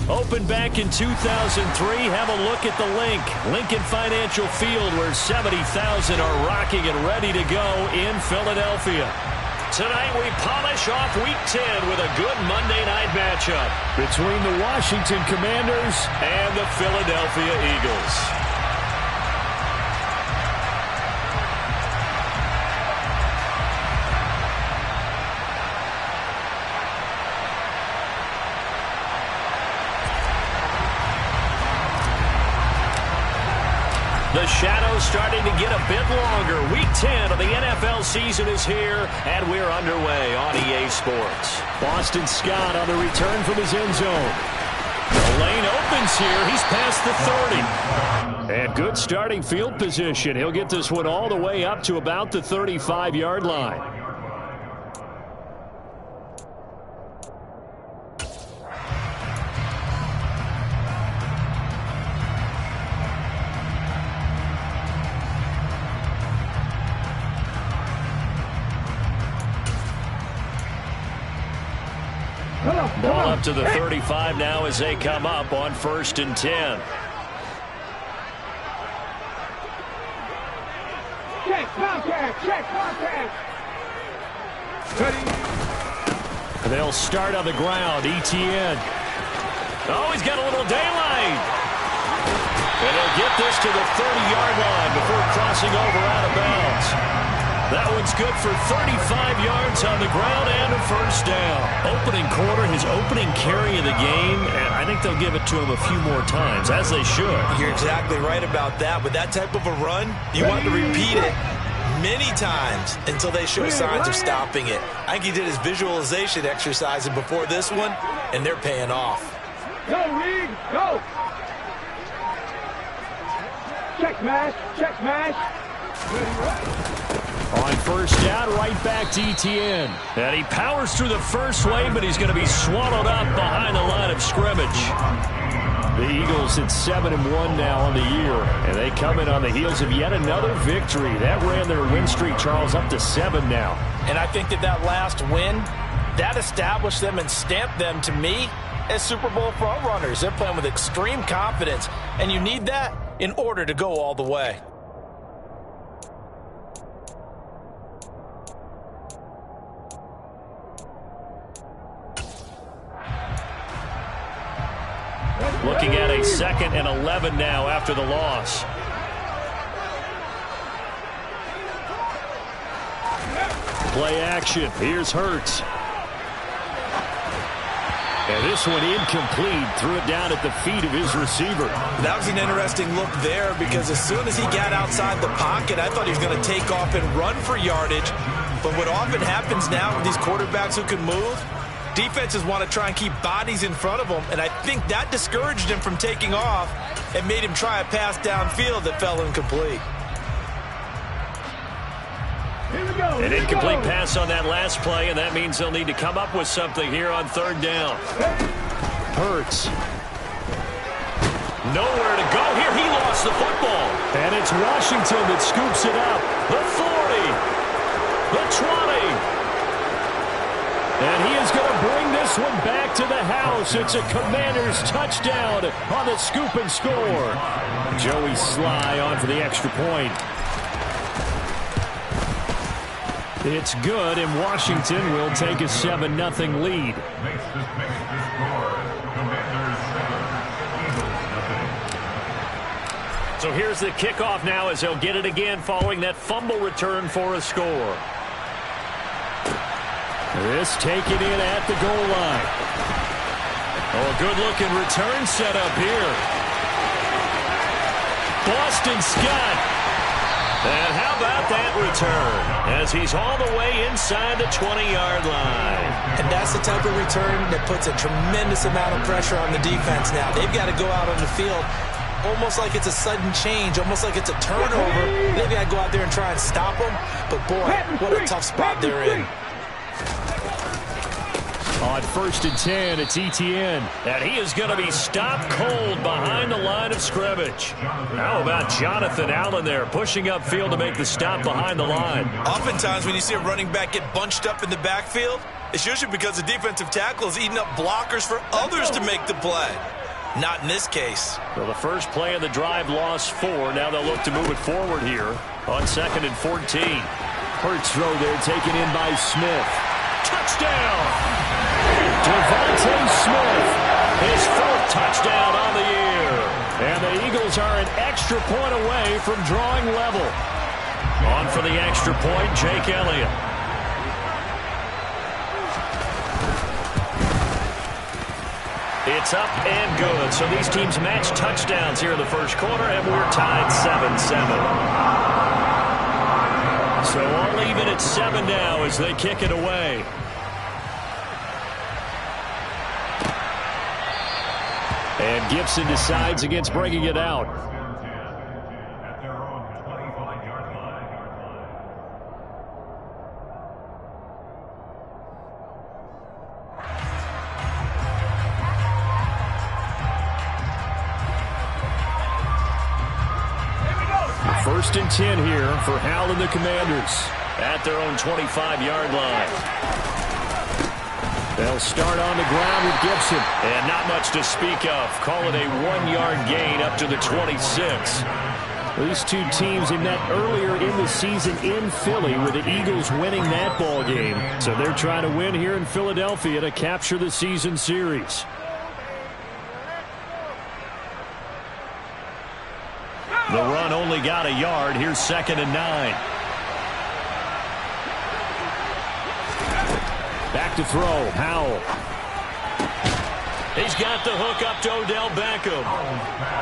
Opened back in 2003. Have a look at the Lincoln Financial Field, where 70,000 are rocking and ready to go in Philadelphia. Tonight we polish off Week 10 with a good Monday night matchup between the Washington Commanders and the Philadelphia Eagles. The shadow's starting to get a bit longer. Week 10 of the NFL season is here, and we're underway on EA Sports. Boston Scott on the return from his end zone. The lane opens here. He's past the 30. And good starting field position. He'll get this one all the way up to about the 35-yard line. Ball up to the 35 now as they come up on 1st and 10. Check contact. They'll start on the ground. ETN. Oh, he's got a little daylight. And he'll get this to the 30-yard line before crossing over out of bounds. That one's good for 35 yards on the ground and a first down. Opening quarter, his opening carry of the game, and I think they'll give it to him a few more times, as they should. You're exactly right about that. With that type of a run, you want to repeat it many times until they show signs of stopping it. I think he did his visualization exercising before this one, and they're paying off. Go, Reed, go! Check smash. On first down, right back to ETN. And he powers through the first wave, but he's going to be swallowed up behind the line of scrimmage. The Eagles at 7-1 now on the year, and they come in on the heels of yet another victory. That ran their win streak, Charles, up to 7 now. And I think that last win, that established them and stamped them, to me, as Super Bowl frontrunners. They're playing with extreme confidence, and you need that in order to go all the way. Looking at a 2nd and 11 now after the loss. Play action. Here's Hurts. And this one incomplete. Threw it down at the feet of his receiver. That was an interesting look there, because as soon as he got outside the pocket, I thought he was going to take off and run for yardage. But what often happens now with these quarterbacks who can move, defenses want to try and keep bodies in front of them, and I think that discouraged him from taking off and made him try a pass downfield that fell incomplete. An incomplete pass on that last play, and that means they'll need to come up with something here on 3rd down. Hurts. Nowhere to go here. He lost the football. And it's Washington that scoops it up. The 40. The 20. And he is going to bring this one back to the house. It's a Commanders touchdown on the scoop and score. Joey Sly on for the extra point. It's good, and Washington will take a 7-0 lead. So here's the kickoff now as they'll get it again following that fumble return for a score. This taken in at the goal line. Oh, a good-looking return set up here. Boston Scott. And how about that return as he's all the way inside the 20-yard line. And that's the type of return that puts a tremendous amount of pressure on the defense now. They've got to go out on the field almost like it's a sudden change, almost like it's a turnover. They've got to go out there and try and stop them. But, boy, what a tough spot they're in. On 1st and 10, it's ETN. And he is going to be stopped cold behind the line of scrimmage. How about Jonathan Allen there, pushing upfield to make the stop behind the line? Oftentimes when you see a running back get bunched up in the backfield, It's usually because the defensive tackle is eating up blockers for others to make the play. Not in this case. Well, the first play of the drive lost 4. Now they'll look to move it forward here on 2nd and 14. Hurts throw there taken in by Smith. Touchdown! Devontae Smith, his 4th touchdown on the year. And the Eagles are an extra point away from drawing level. On for the extra point, Jake Elliott. It's up and good. So these teams match touchdowns here in the first quarter, and we're tied 7-7. So all even at 7 now as they kick it away. And Gibson decides against bringing it out. First and 10 here for Hal and the Commanders at their own 25-yard line. They'll start on the ground with Gibson. And not much to speak of. Call it a 1-yard gain up to the 26. These two teams have met earlier in the season in Philly with the Eagles winning that ball game. So they're trying to win here in Philadelphia to capture the season series. The run only got a yard. Here's 2nd and 9. Back to throw. Howell. He's got the hook up to Odell Beckham.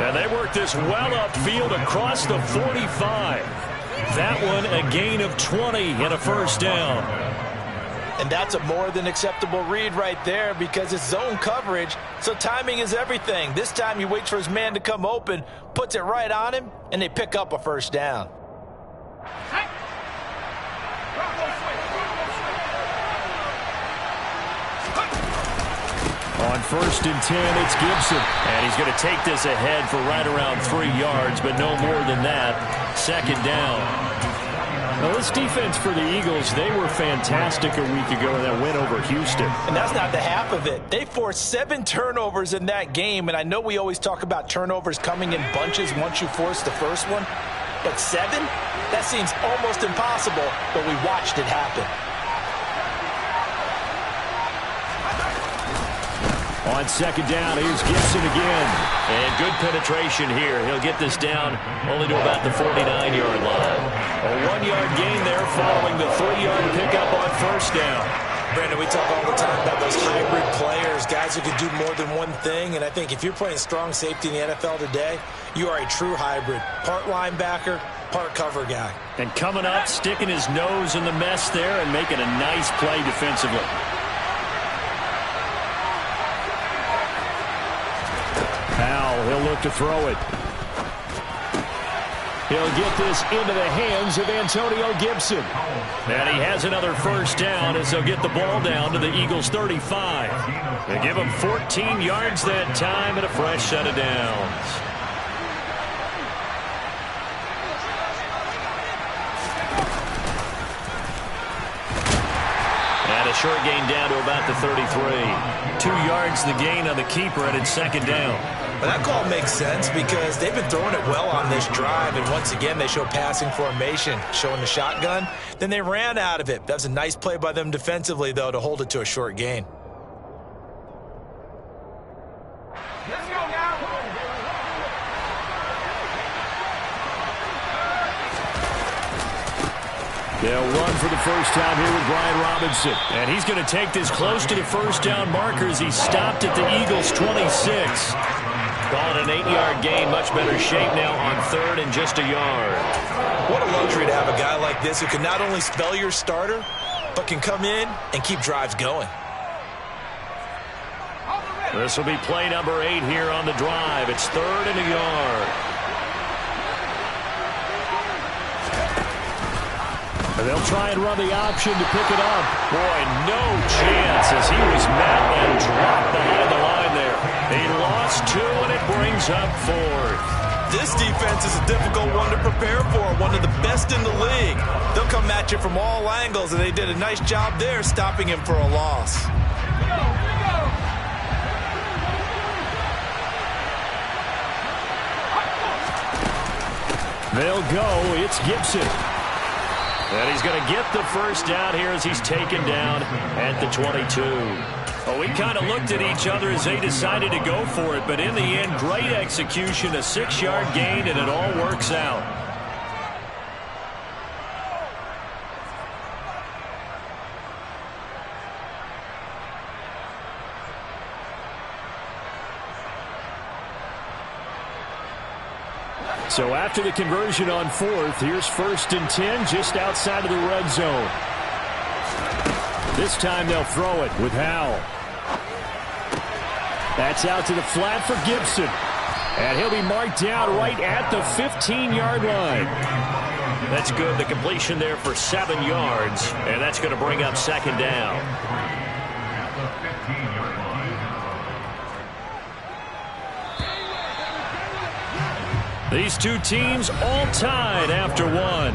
And they work this well upfield across the 45. That one a gain of 20 and a first down. And that's a more than acceptable read right there because it's zone coverage, so timing is everything. This time he waits for his man to come open, puts it right on him, and they pick up a first down. On 1st and 10, it's Gibson. And he's going to take this ahead for right around 3 yards, but no more than that. 2nd down. Well, this defense for the Eagles, they were fantastic a week ago in that win over Houston. And that's not the half of it. They forced 7 turnovers in that game, and I know we always talk about turnovers coming in bunches once you force the first one, but 7? That seems almost impossible, but we watched it happen. On 2nd down, here's Gibson again. And good penetration here. He'll get this down only to about the 49-yard line. A 1-yard gain there following the 3-yard pickup on 1st down. Brandon, we talk all the time about those hybrid players, guys who can do more than one thing. And I think if you're playing strong safety in the NFL today, you are a true hybrid. Part linebacker, part cover guy. And coming up, sticking his nose in the mess there and making a nice play defensively. Powell, he'll look to throw it. He'll get this into the hands of Antonio Gibson. And he has another first down as they'll get the ball down to the Eagles' 35. They give him 14 yards that time and a fresh set of downs. And a short gain down to about the 33. 2 yards the gain on the keeper, and it's 2nd down. But that call makes sense because they've been throwing it well on this drive, and once again they show passing formation, showing the shotgun. Then they ran out of it. That was a nice play by them defensively, though, to hold it to a short gain. Let's go now. They'll run for the first time here with Brian Robinson. And he's going to take this close to the first down marker as he stopped at the Eagles' 26. Call it an 8-yard gain. Much better shape now on 3rd and just a yard. What a luxury to have a guy like this who can not only spell your starter, but can come in and keep drives going. This will be play number 8 here on the drive. It's 3rd and a yard. And they'll try and run the option to pick it up. Boy, no chance as he was met and dropped behind the line there. He lost 2, and it brings up 4th. This defense is a difficult one to prepare for, one of the best in the league. They'll come at you from all angles, and they did a nice job there stopping him for a loss. They'll go. It's Gibson. And he's going to get the first down here as he's taken down at the 22. Well, we kind of looked at each other as they decided to go for it, but in the end, great execution, a 6-yard gain, and it all works out. So after the conversion on 4th, here's 1st and 10 just outside of the red zone. This time they'll throw it with Howell. That's out to the flat for Gibson. And he'll be marked down right at the 15-yard line. That's good. The completion there for 7 yards. And that's going to bring up 2nd down. These two teams all tied after one.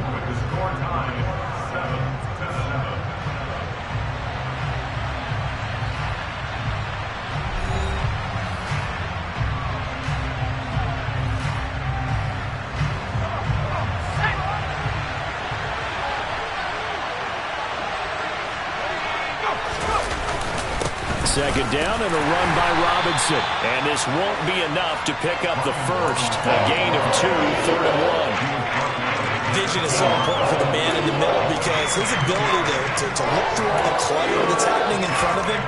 Second down and a run by Robinson. And this won't be enough to pick up the first. A gain of 2, 3rd and 1. Vision is so important for the man in the middle because his ability to look through all the clutter that's happening in front of him,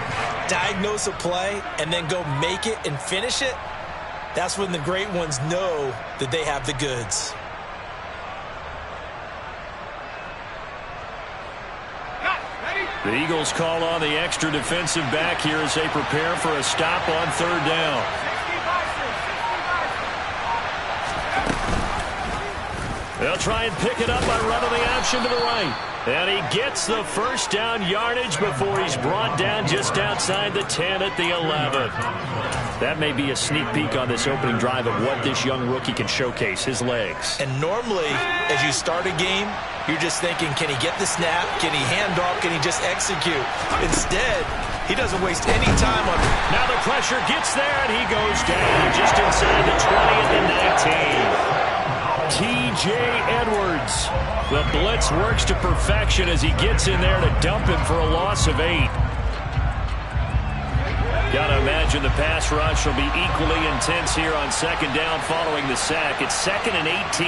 diagnose a play, and then go make it and finish it, that's when the great ones know that they have the goods. The Eagles call on the extra defensive back here as they prepare for a stop on 3rd down. They'll try and pick it up by running the option to the right. And he gets the first down yardage before he's brought down just outside the 10 at the 11. That may be a sneak peek on this opening drive of what this young rookie can showcase, his legs. And normally, as you start a game, you're just thinking, can he get the snap? Can he hand off? Can he just execute? Instead, he doesn't waste any time on it. Now the pressure gets there, and he goes down just inside the 20 at the 19. T.J. Edwards. The blitz works to perfection as he gets in there to dump him for a loss of 8. Got to imagine the pass rush will be equally intense here on 2nd down following the sack. It's 2nd and 18.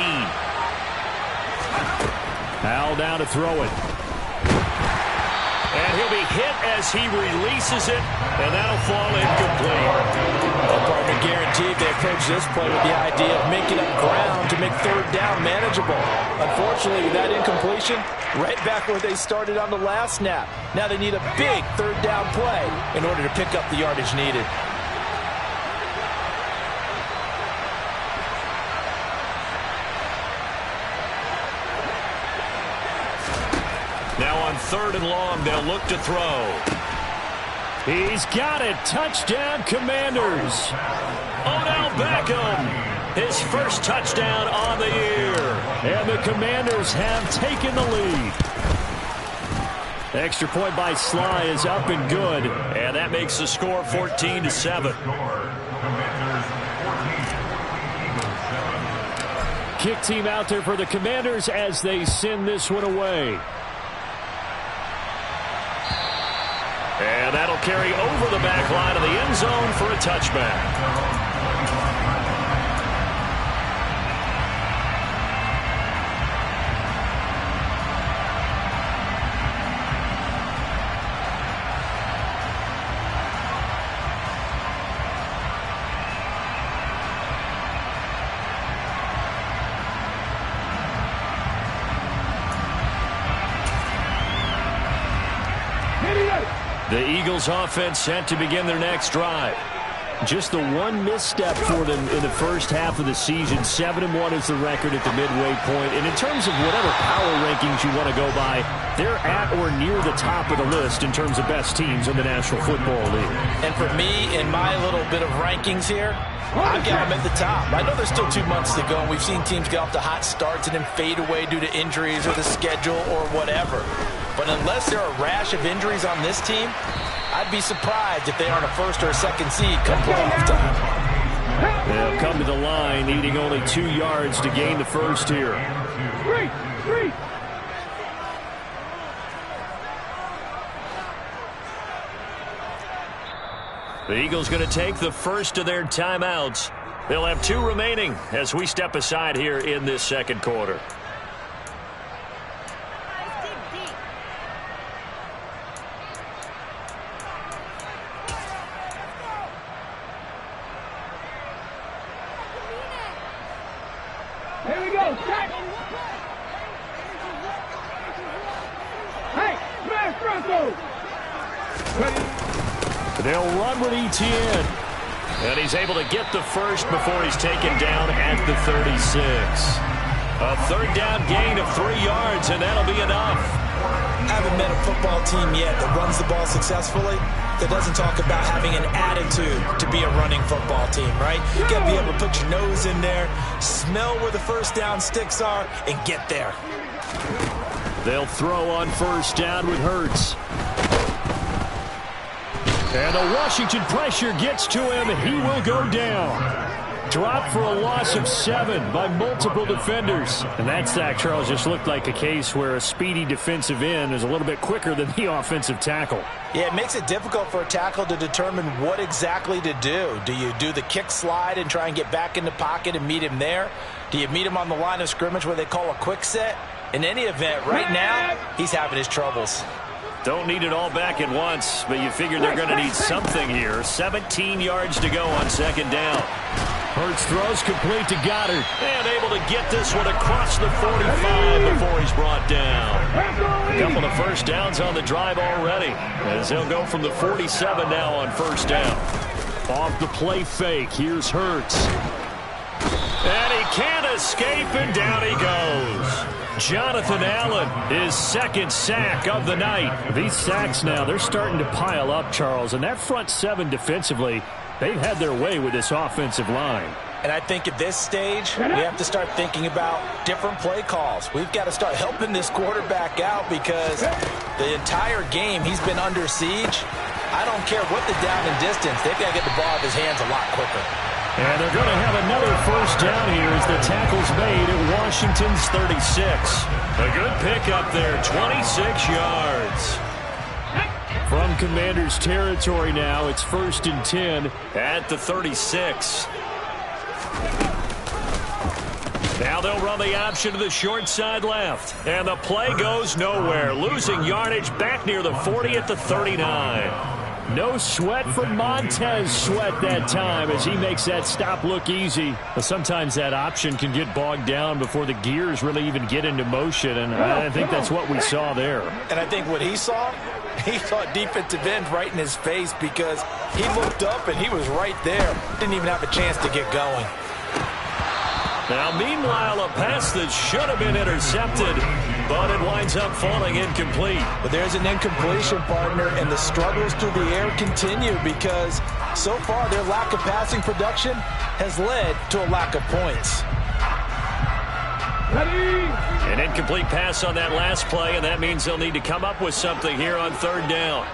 Howell down to throw it. And he'll be hit as he releases it, and that'll fall incomplete. Well, partner guaranteed they approach this play with the idea of making up ground to make 3rd down manageable. Unfortunately, with that incompletion, right back where they started on the last snap. Now they need a big 3rd down play in order to pick up the yardage needed. Now on 3rd and long, they'll look to throw. He's got it. Touchdown, Commanders. Odell Beckham, his first touchdown on the year. And the Commanders have taken the lead. Extra point by Sly is up and good. And that makes the score 14-7. Kick team out there for the Commanders as they send this one away. And that'll carry over the back line of the end zone for a touchback. The Eagles offense set to begin their next drive. Just the one misstep for them in the first half of the season. 7-1 is the record at the midway point. And in terms of whatever power rankings you want to go by, they're at or near the top of the list in terms of best teams in the National Football League. And for me, in my little bit of rankings here, I've got them at the top. I know there's still 2 months to go, and we've seen teams get off to hot starts and then fade away due to injuries or the schedule or whatever. But unless there are a rash of injuries on this team, I'd be surprised if they aren't a first or a second seed come playoff time. They'll come to the line, needing only 2 yards to gain the first here. Three. The Eagles going to take the first of their timeouts. They'll have 2 remaining as we step aside here in this second quarter. Here we go. Check. Hey, smash Bronco. Ready? They'll run with Etienne. And he's able to get the first before he's taken down at the 36. A third down gain of 3 yards, and that'll be enough. I haven't met a football team yet that runs the ball successfully that doesn't talk about having an attitude to be a running football team, right? You got to be able to put your nose in there, smell where the first down sticks are, and get there. They'll throw on first down with Hurts. And the Washington pressure gets to him. He will go down. Dropped for a loss of 7 by multiple defenders. And that sack, Charles, just looked like a case where a speedy defensive end is a little bit quicker than the offensive tackle. Yeah, it makes it difficult for a tackle to determine what exactly to do. Do you do the kick slide and try and get back in the pocket and meet him there? Do you meet him on the line of scrimmage where they call a quick set? In any event, right now, he's having his troubles. Don't need it all back at once, but you figure they're going to need something here. 17 yards to go on second down. Hurts throws complete to Goddard. And able to get this one across the 45 before he's brought down. A couple of first downs on the drive already, as they'll go from the 47 now on first down. Off the play fake, here's Hurts. And he can't escape, and down he goes. Jonathan Allen, his second sack of the night. These sacks now, they're starting to pile up, Charles. And that front 7 defensively, they've had their way with this offensive line. And I think at this stage, we have to start thinking about different play calls. We've got to start helping this quarterback out because the entire game he's been under siege. I don't care what the down and distance. They've got to get the ball out of his hands a lot quicker. And they're going to have another first down here as the tackle's made at Washington's 36. A good pickup there, 26 yards. From Commander's territory now, it's 1st and 10 at the 36. Now they'll run the option to the short side left. And the play goes nowhere. Losing yardage back near the 40 at the 39. No sweat from Montez Sweat that time as he makes that stop look easy. But sometimes that option can get bogged down before the gears really even get into motion, and I think that's what we saw there. And I think what he saw defensive end right in his face because he looked up and he was right there. Didn't even have a chance to get going. Now, meanwhile, a pass that should have been intercepted, but it winds up falling incomplete. But there's an incompletion, partner, and the struggles through the air continue because so far their lack of passing production has led to a lack of points. An incomplete pass on that last play, and that means they'll need to come up with something here on third down.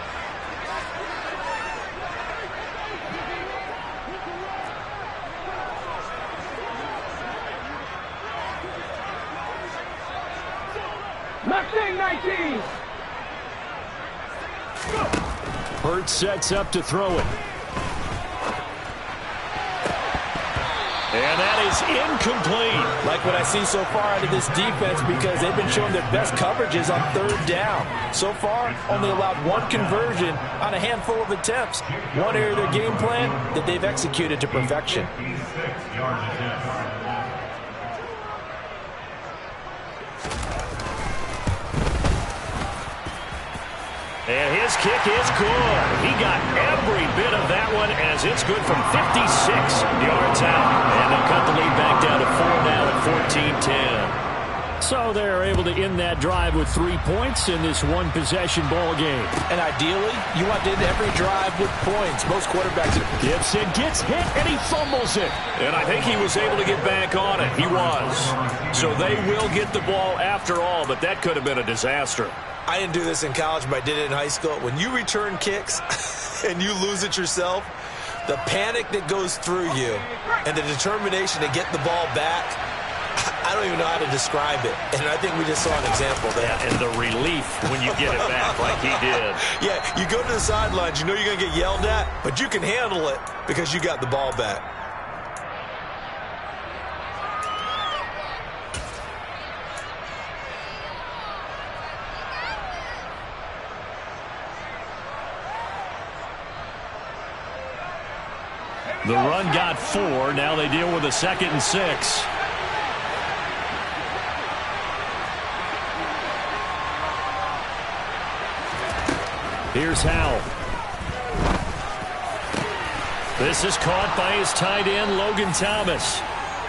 Hurts sets up to throw it. And that is incomplete. Like what I see so far out of this defense because they've been showing their best coverages on third down. So far, only allowed 1 conversion on a handful of attempts. One area of their game plan that they've executed to perfection. And his kick is good. He got every bit of that one as it's good from 56 yards out. And they'll cut the lead back down to 4 now at 14-10. So they're able to end that drive with 3 points in this one-possession ball game. And ideally, you want to end every drive with points. Most quarterbacks. Gibson gets hit, and he fumbles it. And I think he was able to get back on it. He was. So they will get the ball after all, but that could have been a disaster. I didn't do this in college, but I did it in high school. When you return kicks and you lose it yourself, the panic that goes through you and the determination to get the ball back, I don't even know how to describe it. And I think we just saw an example there. Yeah, and the relief when you get it back like he did. Yeah, you go to the sidelines, you know you're going to get yelled at, but you can handle it because you got the ball back. The run got 4. Now they deal with a 2nd and 6. Here's Howell. This is caught by his tight end, Logan Thomas.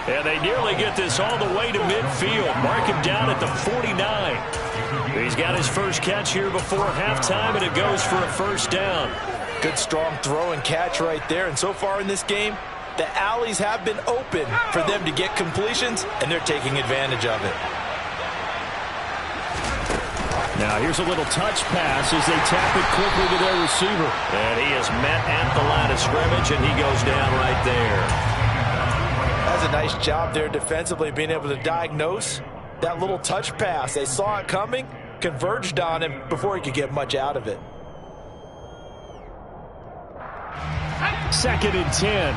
And they nearly get this all the way to midfield. Mark him down at the 49. He's got his first catch here before halftime, and it goes for a first down. Good, strong throw and catch right there. And so far in this game, the alleys have been open for them to get completions, and they're taking advantage of it. Now here's a little touch pass as they tap it quickly to their receiver. And he is met at the line of scrimmage, and he goes down right there. That's a nice job there defensively, being able to diagnose that little touch pass. They saw it coming, converged on him before he could get much out of it. 2nd and 10.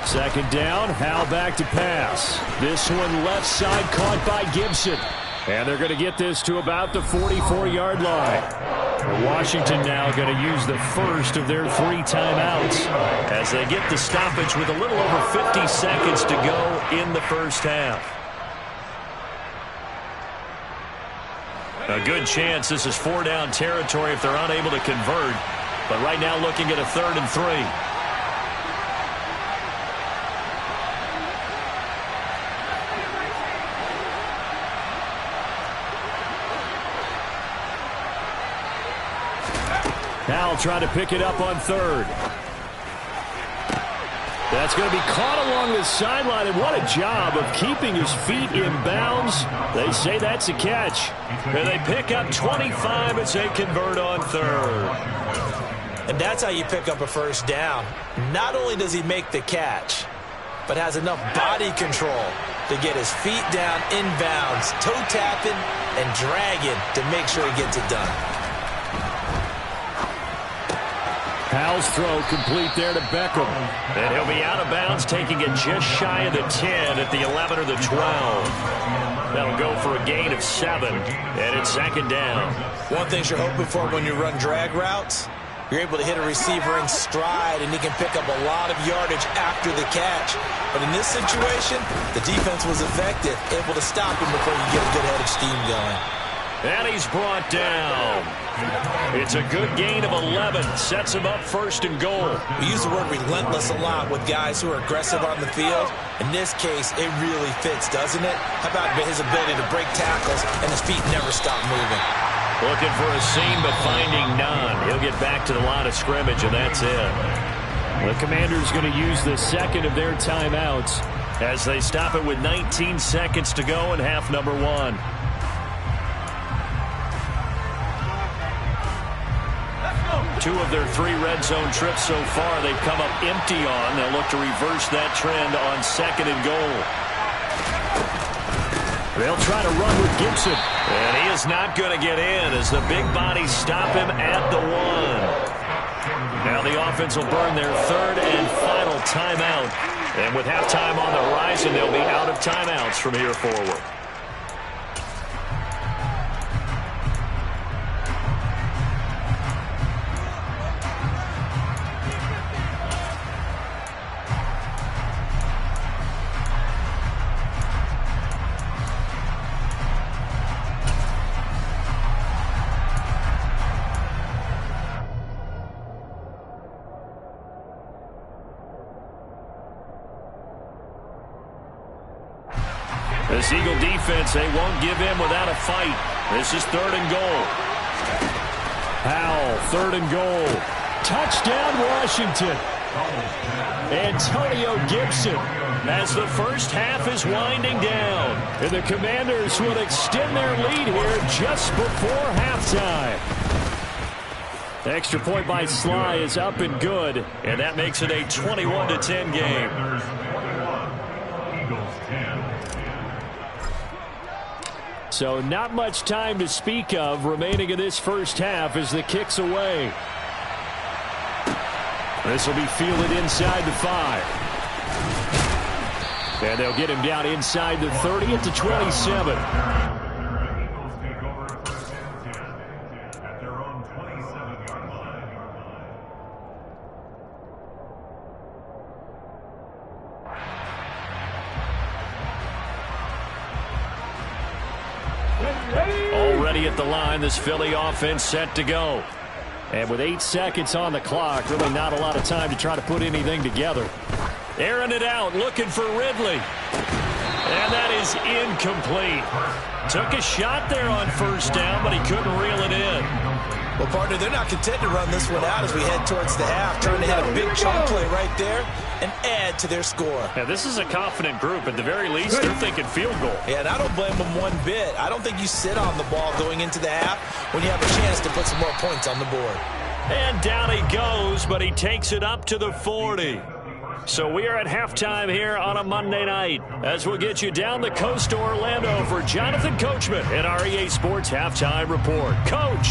Second down, Howell back to pass. This one left side caught by Gibson. And they're going to get this to about the 44-yard line. Washington now going to use the first of their 3 timeouts as they get the stoppage with a little over 50 seconds to go in the first half. A good chance this is 4-down territory if they're unable to convert. But right now looking at a 3rd and 3. Howell trying to pick it up on 3rd. That's going to be caught along the sideline, and what a job of keeping his feet in bounds. They say that's a catch. And they pick up 25 as they convert on 3rd. And that's how you pick up a first down. Not only does he make the catch, but has enough body control to get his feet down inbounds, toe tapping and dragging to make sure he gets it done. Howell's throw complete there to Beckham. And he'll be out of bounds, taking it just shy of the 10 at the 11 or the 12. That'll go for a gain of 7, and it's 2nd down. One thing you're hoping for when you run drag routes, you're able to hit a receiver in stride, and he can pick up a lot of yardage after the catch. But in this situation, the defense was effective, able to stop him before you get a good head of steam going. And he's brought down. It's a good gain of 11. Sets him up 1st and goal. We use the word relentless a lot with guys who are aggressive on the field. In this case, it really fits, doesn't it? How about his ability to break tackles and his feet never stop moving? Looking for a seam, but finding none. He'll get back to the line of scrimmage, and that's it. The Commanders going to use the 2nd of their timeouts as they stop it with 19 seconds to go in half number 1. Two of their 3 red zone trips so far they've come up empty on. They'll look to reverse that trend on 2nd and goal. They'll try to run with Gibson. And he is not going to get in as the big bodies stop him at the 1. Now the offense will burn their 3rd and final timeout. And with halftime on the horizon, they'll be out of timeouts from here forward. This Eagle defense, they won't give in without a fight. This is 3rd and goal. Howell, 3rd and goal. Touchdown, Washington. Antonio Gibson. As the first half is winding down. And the Commanders will extend their lead here just before halftime. The extra point by Sly is up and good. And that makes it a 21-10 game. So not much time to speak of remaining in this first half as the kick's away. This will be fielded inside the 5. And they'll get him down inside the 30 at the 27. Already at the line, this Philly offense set to go. And with 8 seconds on the clock, really not a lot of time to try to put anything together. Airing it out, looking for Ridley. And that is incomplete. Took a shot there on first down, but he couldn't reel it in. Well, partner, they're not content to run this one out as we head towards the half, trying to hit a big chunk play right there and add to their score. Yeah, this is a confident group. At the very least, they're thinking field goal. Yeah, and I don't blame them one bit. I don't think you sit on the ball going into the half when you have a chance to put some more points on the board. And down he goes, but he takes it up to the 40. So we are at halftime here on a Monday night as we'll get you down the coast to Orlando for Jonathan Coachman at our EA Sports Halftime Report. Coach.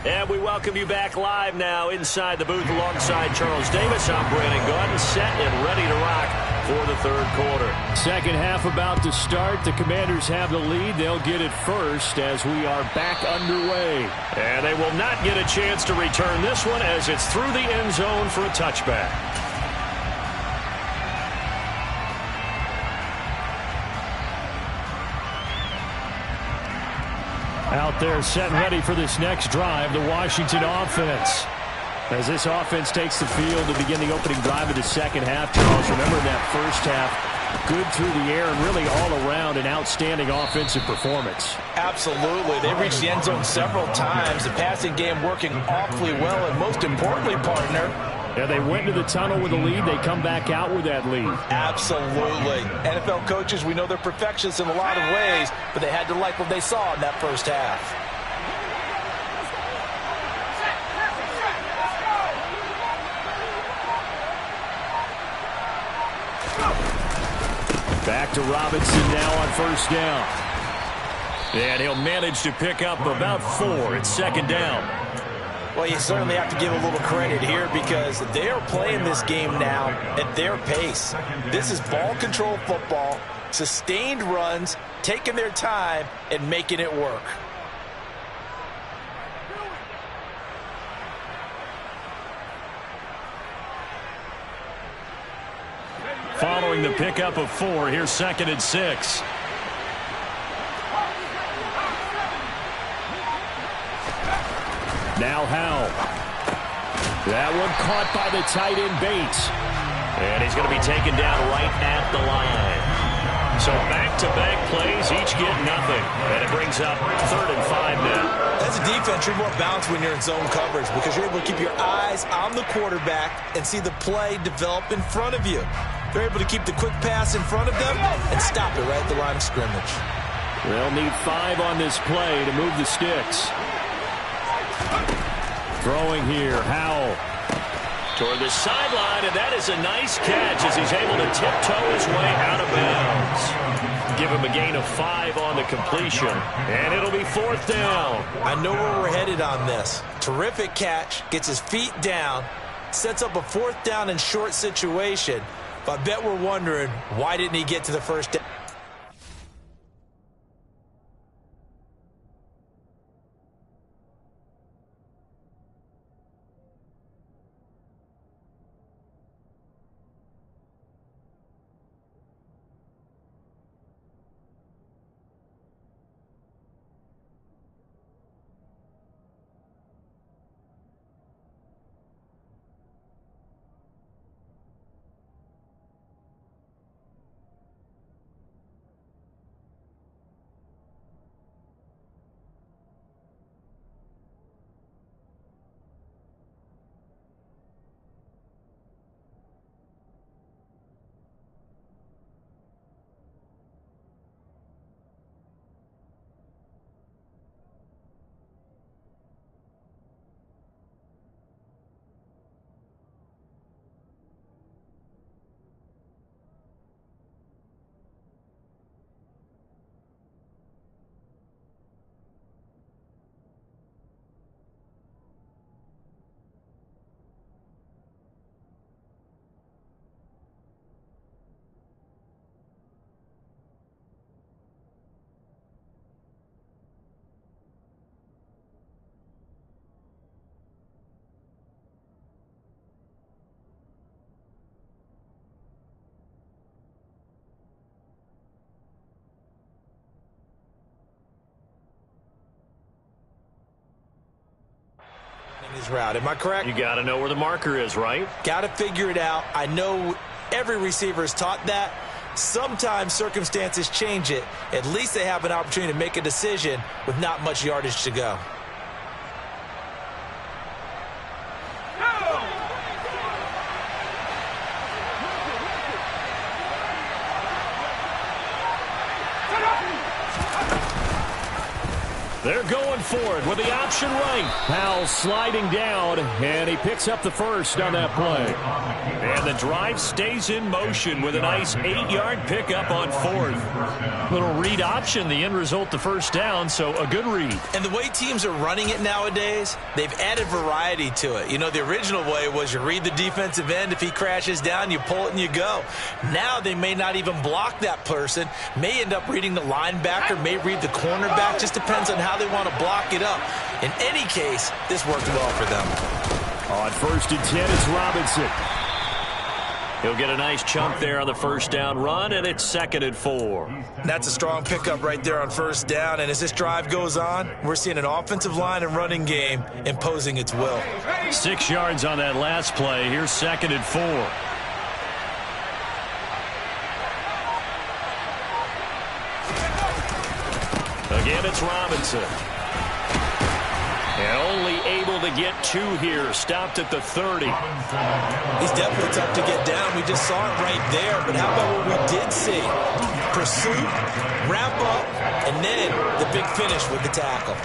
And we welcome you back live now inside the booth alongside Charles Davis. I'm Brandon Gaudin, set and ready to rock for the 3rd quarter. Second half about to start. The Commanders have the lead. They'll get it first as we are back underway. And they will not get a chance to return this one as it's through the end zone for a touchback. Out there set and ready for this next drive, the Washington offense. As this offense takes the field to begin the opening drive of the second half, Charles, remember that first half, good through the air and really all around an outstanding offensive performance. Absolutely. They reached the end zone several times. The passing game working awfully well, and most importantly, partner, yeah, they went to the tunnel with a lead. They come back out with that lead. Absolutely. NFL coaches, we know they're perfectionists in a lot of ways, but they had to like what they saw in that first half. Back to Robinson now on first down. And he'll manage to pick up about 4 at second down. Well, you certainly have to give a little credit here because they are playing this game now at their pace. This is ball control football, sustained runs, taking their time, and making it work. Following the pickup of 4, here's 2nd and 6. Now Howell. That one caught by the tight end Bates. And he's going to be taken down right at the line. So back-to-back plays, each get nothing. And it brings up 3rd and 5 now. As a defense, you're more balanced when you're in zone coverage because you're able to keep your eyes on the quarterback and see the play develop in front of you. They're able to keep the quick pass in front of them and stop it right at the line of scrimmage. They'll need 5 on this play to move the sticks. Throwing here, Howell. Toward the sideline, and that is a nice catch as he's able to tiptoe his way out of bounds. Give him a gain of 5 on the completion, and it'll be 4th down. I know where we're headed on this. Terrific catch, gets his feet down, sets up a 4th down and short situation, but I bet we're wondering, why didn't he get to the first down? his route. Am I correct? You got to know where the marker is, right? Got to figure it out. I know every receiver is taught that. Sometimes circumstances change it. At least they have an opportunity to make a decision with not much yardage to go. They're going for it with the option right. Powell sliding down, and he picks up the first on that play. And the drive stays in motion with a nice 8-yard pickup on fourth. Little read option, the end result, the first down, so a good read. And the way teams are running it nowadays, they've added variety to it. You know, the original way was you read the defensive end. If he crashes down, you pull it and you go. Now they may not even block that person, may end up reading the linebacker, may read the cornerback. Just depends on how they want to block it up. In any case, this worked well for them. On 1st and 10, it's Robinson. He'll get a nice chunk there on the first down run, and it's 2nd and 4. That's a strong pickup right there on first down, and as this drive goes on, we're seeing an offensive line and running game imposing its will. 6 yards on that last play. Here's 2nd and 4. Again, it's Robinson. And only able to get 2 here. Stopped at the 30. He's definitely tough to get down. We just saw it right there. But how about what we did see? Pursuit, wrap up, and then the big finish with the tackle.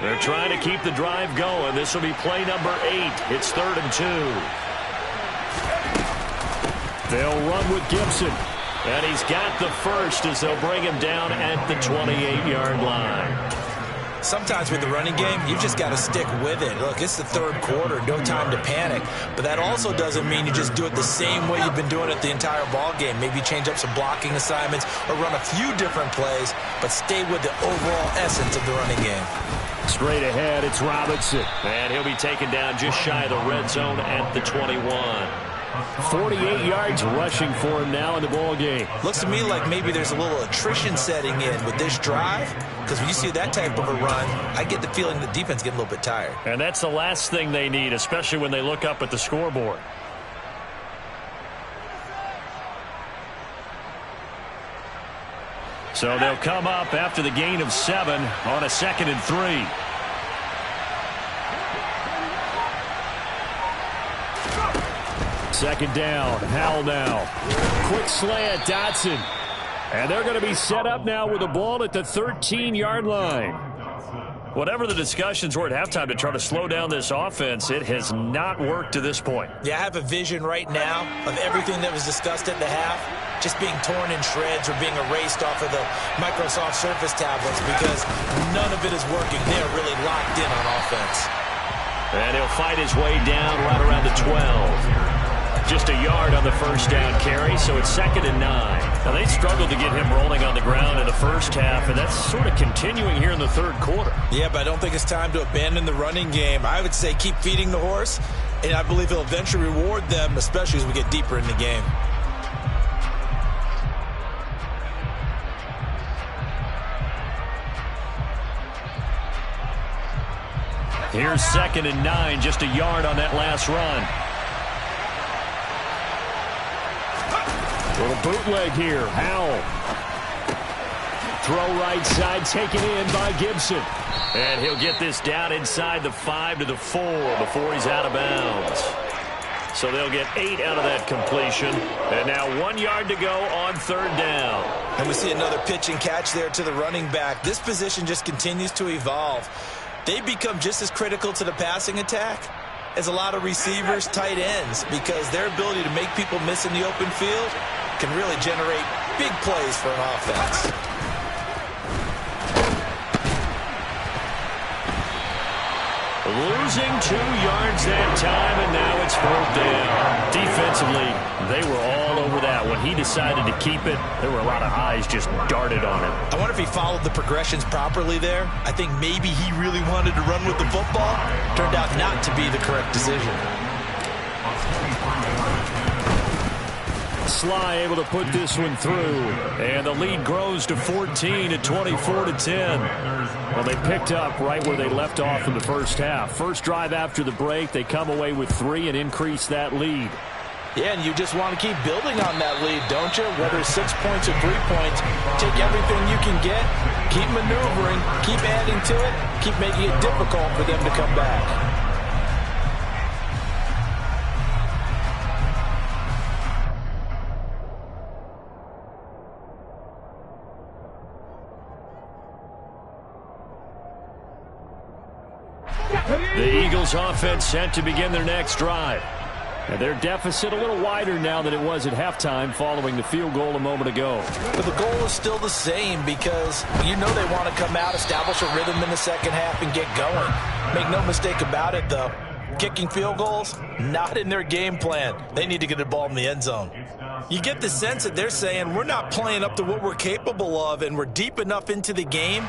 They're trying to keep the drive going. This will be play number 8. It's 3rd and 2. They'll run with Gibson. And he's got the first as they'll bring him down at the 28-yard line. Sometimes with the running game, you've just got to stick with it. Look, it's the 3rd quarter, no time to panic. But that also doesn't mean you just do it the same way you've been doing it the entire ball game. Maybe change up some blocking assignments or run a few different plays, but stay with the overall essence of the running game. Straight ahead, it's Robinson. And he'll be taken down just shy of the red zone at the 21. 48 yards rushing for him now in the ball game. Looks to me like maybe there's a little attrition setting in with this drive, because when you see that type of a run, I get the feeling the defense getting a little bit tired. And that's the last thing they need, especially when they look up at the scoreboard. So they'll come up after the gain of 7 on a 2nd and 3. Second down, Howell now. Quick slant, Dotson. And they're going to be set up now with the ball at the 13-yard line. Whatever the discussions were at halftime to try to slow down this offense, it has not worked to this point. Yeah, I have a vision right now of everything that was discussed at the half just being torn in shreds or being erased off of the Microsoft Surface tablets because none of it is working. They're really locked in on offense. And he'll fight his way down right around the 12. Just a yard on the first down carry, so it's 2nd and 9. Now, they struggled to get him rolling on the ground in the first half, and that's sort of continuing here in the 3rd quarter. Yeah, but I don't think it's time to abandon the running game. I would say keep feeding the horse, and I believe he'll eventually reward them, especially as we get deeper in the game. Here's 2nd and 9, just a yard on that last run. Little bootleg here, Howell. Throw right side, taken in by Gibson. And he'll get this down inside the 5 to the 4 before he's out of bounds. So they'll get 8 out of that completion. And now 1 yard to go on 3rd down. And we see another pitch and catch there to the running back. This position just continues to evolve. They become just as critical to the passing attack as a lot of receivers, tight ends, because their ability to make people miss in the open field can really generate big plays for an offense. Losing 2 yards that time, and now it's 4th down. Defensively, they were all over that. When he decided to keep it, there were a lot of eyes just darted on him. I wonder if he followed the progressions properly there. I think maybe he really wanted to run with the football. Turned out not to be the correct decision. Sly able to put this one through, and the lead grows to 14 at 24-10. Well, they picked up right where they left off in the first half. First drive after the break, they come away with 3 and increase that lead. Yeah, and you just want to keep building on that lead, don't you? Whether it's 6 points or 3 points, take everything you can get, keep maneuvering, keep adding to it, keep making it difficult for them to come back. The Eagles offense set to begin their next drive. And their deficit a little wider now than it was at halftime following the field goal a moment ago. But the goal is still the same because you know they want to come out, establish a rhythm in the second half, and get going. Make no mistake about it, though. Kicking field goals, not in their game plan. They need to get the ball in the end zone. You get the sense that they're saying we're not playing up to what we're capable of, and we're deep enough into the game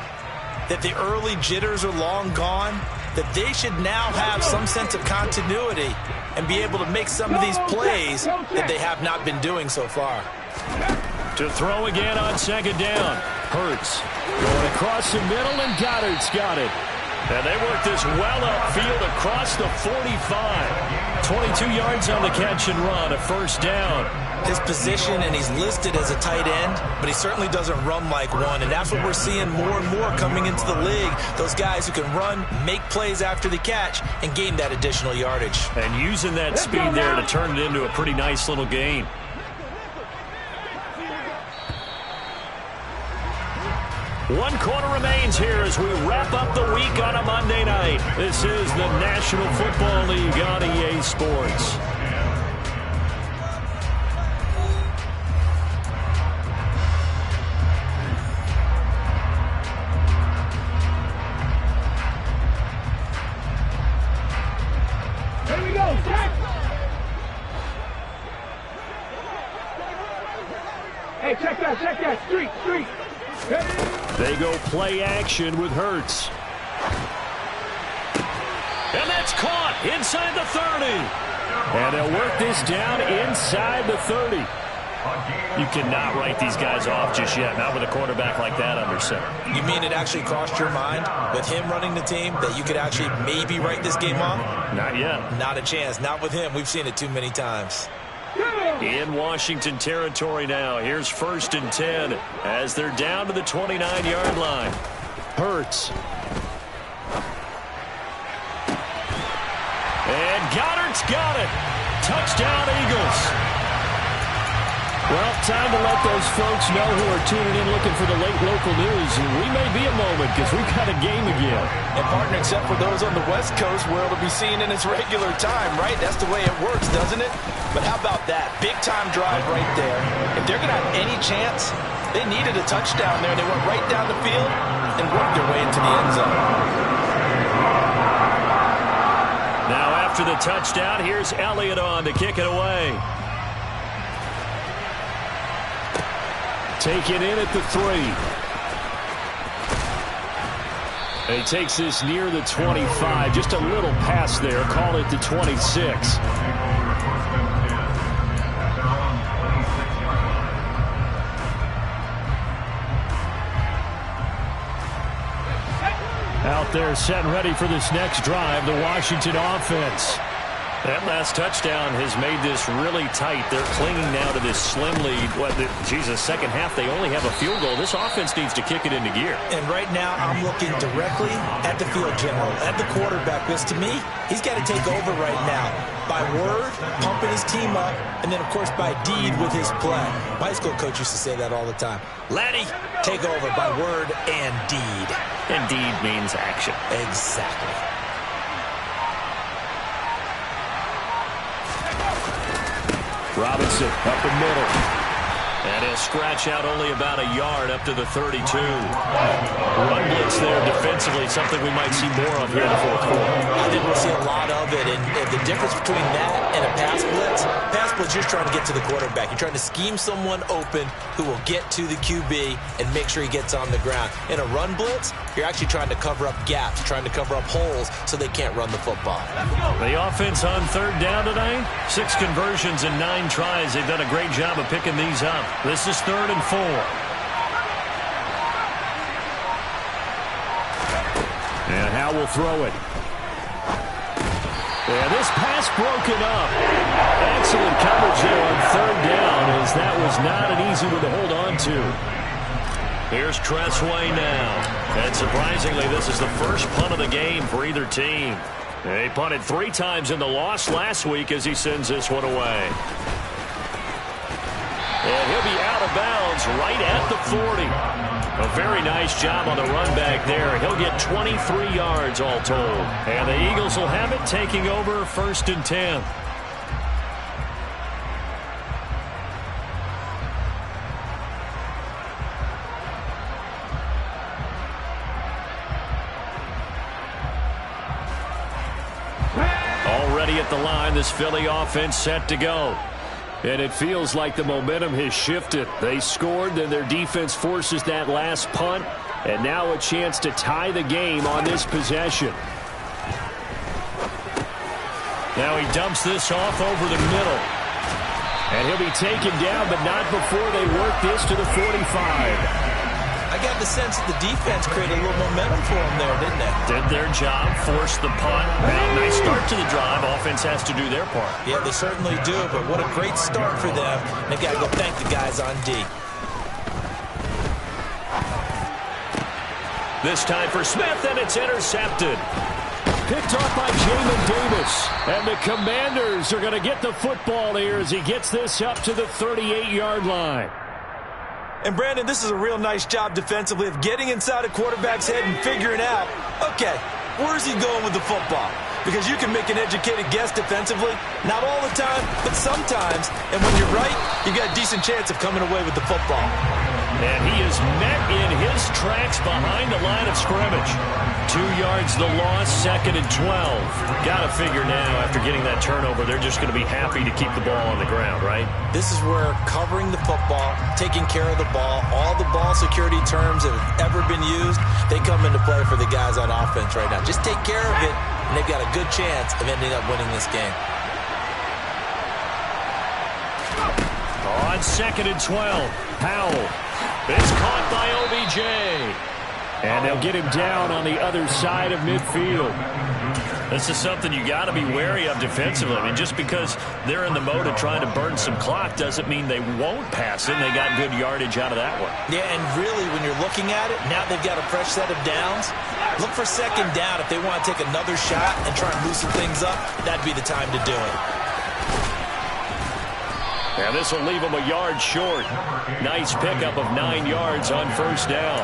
that the early jitters are long gone, that they should now have some sense of continuity and be able to make some of these plays that they have not been doing so far. To throw again on second down. Hurts going across the middle, and Goddard's got it. And they work this well upfield across the 45. 22 yards on the catch and run, a first down. His position, and he's listed as a tight end, but he certainly doesn't run like one, and that's what we're seeing more and more coming into the league. Those guys who can run, make plays after the catch, and gain that additional yardage. And using that speed there to turn it into a pretty nice little gain. One quarter remains here as we wrap up the week on a Monday night. This is the National Football League on EA Sports. Here we go, Jack! Hey, check that, street! They go play action with Hurts. And that's caught inside the 30. And they'll work this down inside the 30. You cannot write these guys off just yet, not with a quarterback like that under center. You mean it actually crossed your mind with him running the team that you could actually maybe write this game off? Not yet. Not a chance. Not with him. We've seen it too many times. In Washington territory now. Here's 1st and 10 as they're down to the 29-yard line. Hurts. And Goddard's got it. Touchdown, Eagles. Well, time to let those folks know who are tuning in looking for the late local news. We may be a moment because we've got a game again. And, partner, except for those on the West Coast where it'll be seen in its regular time, right? That's the way it works, doesn't it? But how about that? Big-time drive right there. If they're going to have any chance, they needed a touchdown there. They went right down the field and worked their way into the end zone. Now, after the touchdown, here's Elliott on to kick it away. Take it in at the 3. He takes this near the 25. Just a little pass there. Call it the 26. Out there set and ready for this next drive, the Washington offense. That last touchdown has made this really tight. They're clinging now to this slim lead. Second half, they only have a field goal. This offense needs to kick it into gear. And right now, I'm looking directly at the field general, at the quarterback, because to me, he's got to take over right now. By word, pumping his team up, and then, of course, by deed with his play. My high school coach used to say that all the time. Laddie, take over by word and deed. And deed means action. Exactly. Robinson up the middle. And he'll scratch out only about a yard up to the 32. Run blitz there defensively, something we might see more of here in the fourth quarter. I think we'll see a lot of it, and the difference between that and a pass blitz. Pass blitz, you're trying to get to the quarterback. You're trying to scheme someone open who will get to the QB and make sure he gets on the ground. In a run blitz, you're actually trying to cover up gaps, trying to cover up holes so they can't run the football. The offense on third down tonight, 6 conversions and 9 tries. They've done a great job of picking these up. This is 3rd and 4. And Howe will throw it. And this pass broken up. Excellent coverage there on 3rd down, as that was not an easy one to hold on to. Here's Tressway now. And surprisingly, this is the first punt of the game for either team. They punted 3 times in the loss last week as he sends this one away. And he'll be out of bounds right at the 40. A very nice job on the run back there. He'll get 23 yards all told. And the Eagles will have it, taking over 1st and 10. Already at the line, this Philly offense set to go. And it feels like the momentum has shifted. They scored, then their defense forces that last punt, and now a chance to tie the game on this possession. Now he dumps this off over the middle. And he'll be taken down, but not before they work this to the 45. I got the sense that the defense created a little momentum for them there, didn't they? Did their job, forced the punt. Now, nice start to the drive. Offense has to do their part. Yeah, they certainly do, but what a great start for them. They've got to go thank the guys on D. This time for Smith, and it's intercepted. Picked off by Jamin Davis. And the Commanders are going to get the football here as he gets this up to the 38-yard line. And, Brandon, this is a real nice job defensively of getting inside a quarterback's head and figuring out, okay, where's he going with the football? Because you can make an educated guess defensively. Not all the time, but sometimes. And when you're right, you've got a decent chance of coming away with the football. And he is met in his tracks behind the line of scrimmage. 2 yards the loss, 2nd and 12. Got to figure now, after getting that turnover, they're just going to be happy to keep the ball on the ground, right? This is where covering the football, taking care of the ball, all the ball security terms that have ever been used, they come into play for the guys on offense right now. Just take care of it, and they've got a good chance of ending up winning this game. On 2nd and 12, Powell is caught by OBJ. And they'll get him down on the other side of midfield. This is something you got to be wary of defensively. I mean, just because they're in the mode of trying to burn some clock doesn't mean they won't pass it. They got good yardage out of that one. Yeah, and really, when you're looking at it, now they've got a fresh set of downs. Look for 2nd down. If they want to take another shot and try and loosen things up, that'd be the time to do it. And this will leave them a yard short. Nice pickup of 9 yards on 1st down.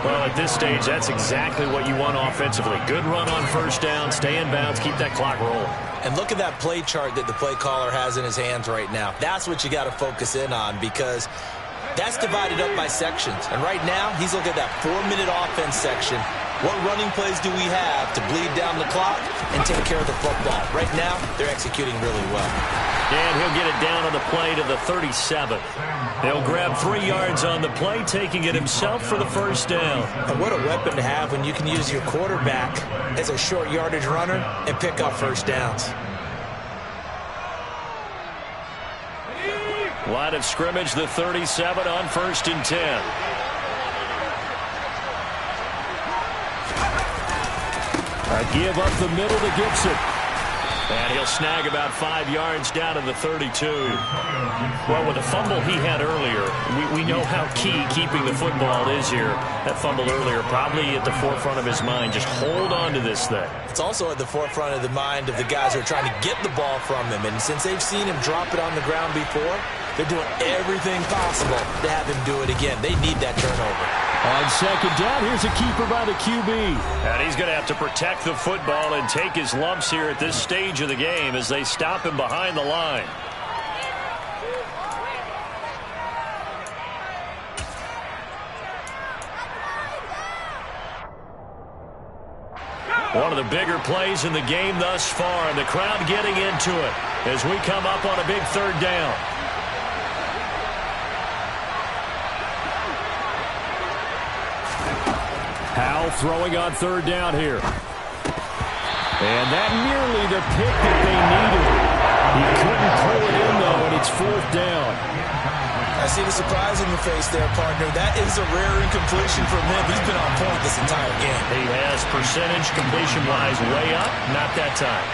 Well, at this stage, that's exactly what you want offensively. Good run on 1st down, stay in bounds, keep that clock rolling. And look at that play chart that the play caller has in his hands right now. That's what you got to focus in on, because that's divided up by sections. And right now, he's looking at that 4-minute offense section. What running plays do we have to bleed down the clock and take care of the football? Right now, they're executing really well. And he'll get it down on the play to the 37th. He'll grab 3 yards on the play, taking it himself for the 1st down. And what a weapon to have when you can use your quarterback as a short yardage runner and pick up 1st downs. Line of scrimmage, the 37 on 1st and 10. A give up the middle to Gibson. And he'll snag about 5 yards down to the 32. Well, with the fumble he had earlier, we know how key keeping the football is here. That fumble earlier probably at the forefront of his mind. Just hold on to this thing. It's also at the forefront of the mind of the guys who are trying to get the ball from him. And since they've seen him drop it on the ground before, they're doing everything possible to have him do it again. They need that turnover. On 2nd down, here's a keeper by the QB. And he's going to have to protect the football and take his lumps here at this stage of the game as they stop him behind the line. One of the bigger plays in the game thus far, and the crowd getting into it as we come up on a big third down. Howell throwing on third down here. And that nearly the pick that they needed. He couldn't pull it in, though, and it's fourth down. I see the surprise in your face there, partner. That is a rare incompletion from him. He's been on point this entire game. He has percentage completion-wise way up. Not that time.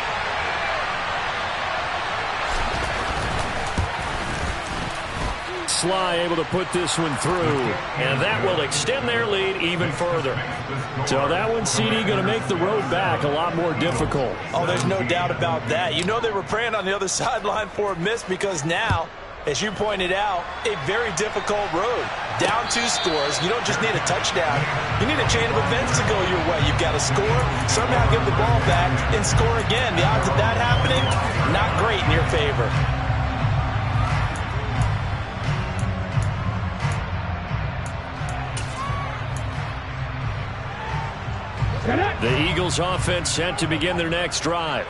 Sly able to put this one through. And that will extend their lead even further. So that one, CD, going to make the road back a lot more difficult. Oh, there's no doubt about that. You know they were praying on the other sideline for a miss because now, as you pointed out, a very difficult road. Down 2 scores. You don't just need a touchdown. You need a chain of events to go your way. You've got to score, somehow give the ball back, and score again. The odds of that happening, not great in your favor. The Eagles offense set to begin their next drive.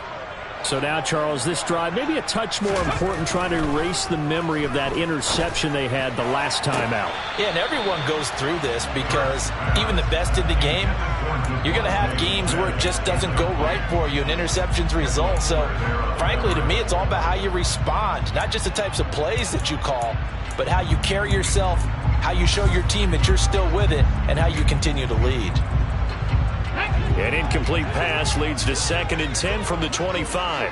So now, Charles, this drive maybe a touch more important, trying to erase the memory of that interception they had the last time out. Yeah, and everyone goes through this because even the best in the game, you're going to have games where it just doesn't go right for you and interceptions result. So, frankly, to me, it's all about how you respond, not just the types of plays that you call, but how you carry yourself, how you show your team that you're still with it, and how you continue to lead. An incomplete pass leads to 2nd and 10 from the 25.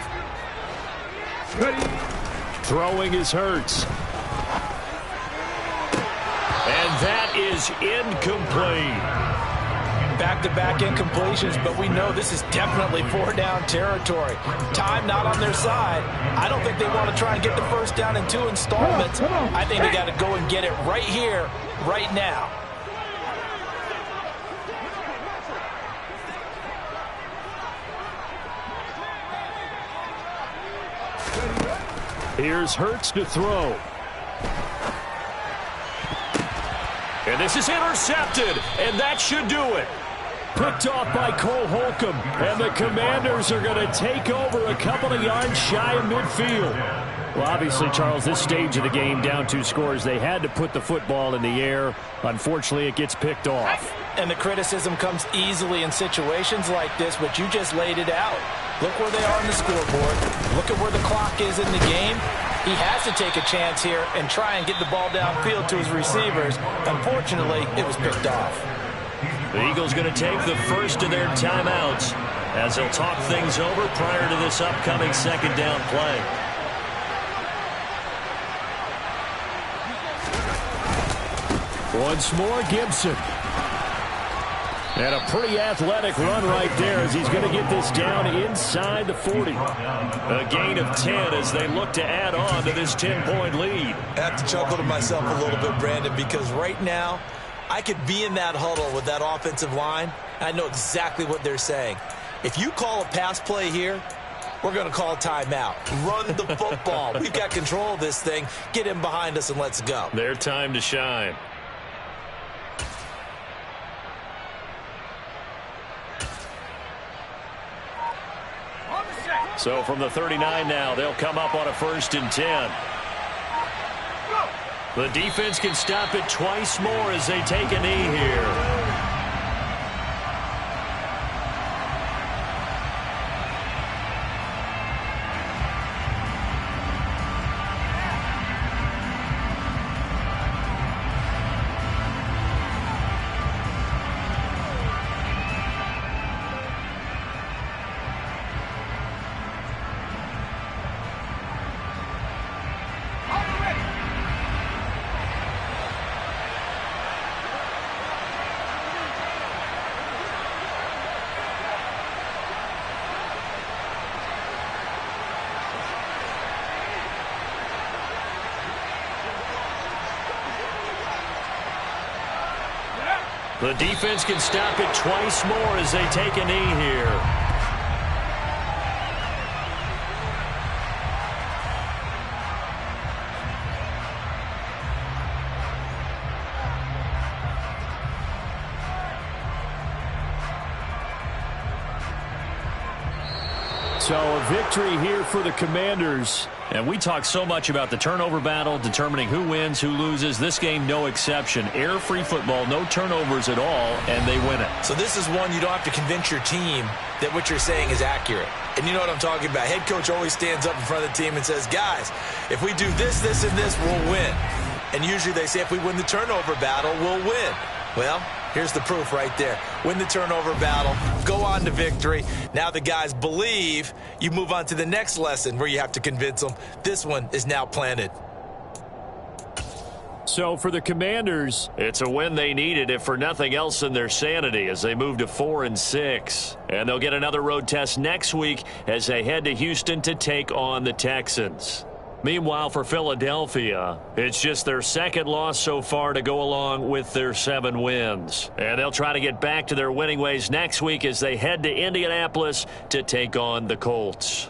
Throwing is Hurts. And that is incomplete. Back-to-back incompletions, but we know this is definitely 4-down territory. Time not on their side. I don't think they want to try and get the first down in 2 installments. I think they got to go and get it right here, right now. Here's Hurts to throw. And this is intercepted, and that should do it. Picked off by Cole Holcomb, and the Commanders are going to take over a couple of yards shy of midfield. Well, obviously, Charles, this stage of the game, down 2 scores, they had to put the football in the air. Unfortunately, it gets picked off. And the criticism comes easily in situations like this, but you just laid it out. Look where they are on the scoreboard. Look at where the clock is in the game. He has to take a chance here and try and get the ball downfield to his receivers. Unfortunately, it was picked off. The Eagles going to take the first of their timeouts as they'll talk things over prior to this upcoming 2nd down play. Once more, Gibson. And a pretty athletic run right there as he's going to get this down inside the 40. A gain of 10 as they look to add on to this 10-point lead. I have to chuckle to myself a little bit, Brandon, because right now I could be in that huddle with that offensive line. I know exactly what they're saying. If you call a pass play here, we're going to call timeout. Run the football. We've got control of this thing. Get him behind us and let's go. Their time to shine. So from the 39 now, they'll come up on a 1st and 10. The defense can stop it twice more as they take a knee here. The defense can stop it twice more as they take a knee here. So a victory here for the Commanders. And we talk so much about the turnover battle, determining who wins, who loses. This game, no exception. Air-free football, no turnovers at all, and they win it. So this is one you don't have to convince your team that what you're saying is accurate. And you know what I'm talking about. Head coach always stands up in front of the team and says, guys, if we do this, this, and this, we'll win. And usually they say if we win the turnover battle, we'll win. Well, here's the proof right there. Win the turnover battle, go on to victory. Now the guys believe. You move on to the next lesson where you have to convince them. This one is now planted. So for the Commanders, it's a win they needed, if for nothing else than their sanity, as they move to 4-6. And they'll get another road test next week as they head to Houston to take on the Texans. Meanwhile, for Philadelphia, it's just their second loss so far to go along with their 7 wins. And they'll try to get back to their winning ways next week as they head to Indianapolis to take on the Colts.